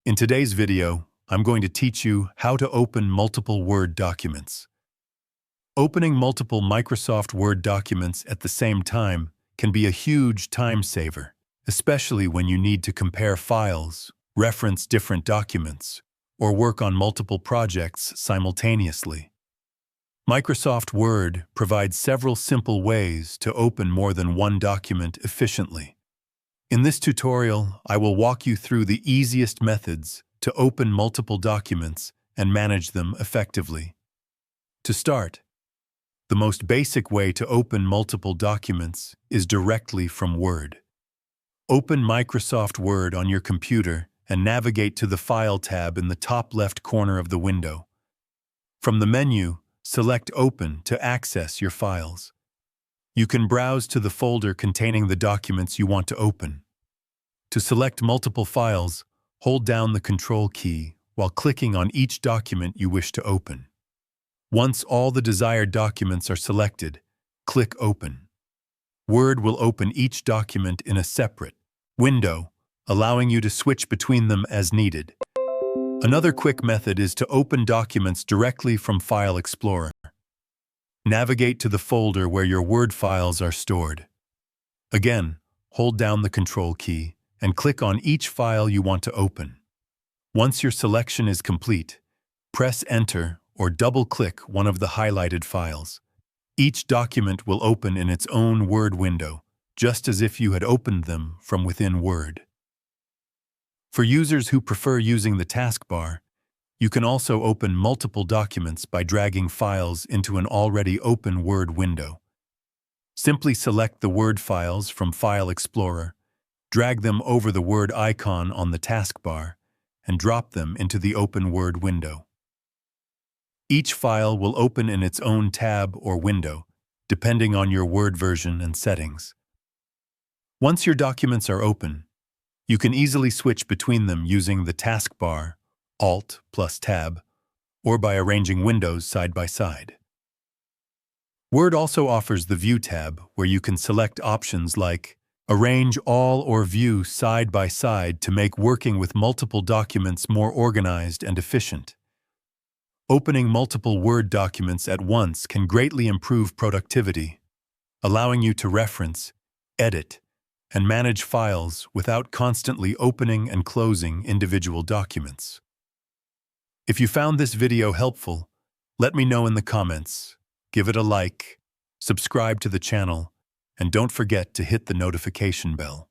In today's video, I'm going to teach you how to open multiple Word documents. Opening multiple Microsoft Word documents at the same time can be a huge time saver, especially when you need to compare files, reference different documents, or work on multiple projects simultaneously. Microsoft Word provides several simple ways to open more than one document efficiently. In this tutorial, I will walk you through the easiest methods to open multiple documents and manage them effectively. To start, the most basic way to open multiple documents is directly from Word. Open Microsoft Word on your computer and navigate to the File tab in the top left corner of the window. From the menu, select Open to access your files. You can browse to the folder containing the documents you want to open. To select multiple files, hold down the Control key while clicking on each document you wish to open. Once all the desired documents are selected, click Open. Word will open each document in a separate window, allowing you to switch between them as needed. Another quick method is to open documents directly from File Explorer. Navigate to the folder where your Word files are stored. Again, hold down the Control key and click on each file you want to open. Once your selection is complete, press Enter or double-click one of the highlighted files. Each document will open in its own Word window, just as if you had opened them from within Word. For users who prefer using the taskbar, you can also open multiple documents by dragging files into an already open Word window. Simply select the Word files from File Explorer, drag them over the Word icon on the taskbar, and drop them into the open Word window. Each file will open in its own tab or window, depending on your Word version and settings. Once your documents are open, you can easily switch between them using the taskbar, Alt plus Tab, or by arranging windows side by side. Word also offers the View tab, where you can select options like Arrange all or view side by side to make working with multiple documents more organized and efficient. Opening multiple Word documents at once can greatly improve productivity, allowing you to reference, edit, and manage files without constantly opening and closing individual documents. If you found this video helpful, let me know in the comments, give it a like, subscribe to the channel, and don't forget to hit the notification bell.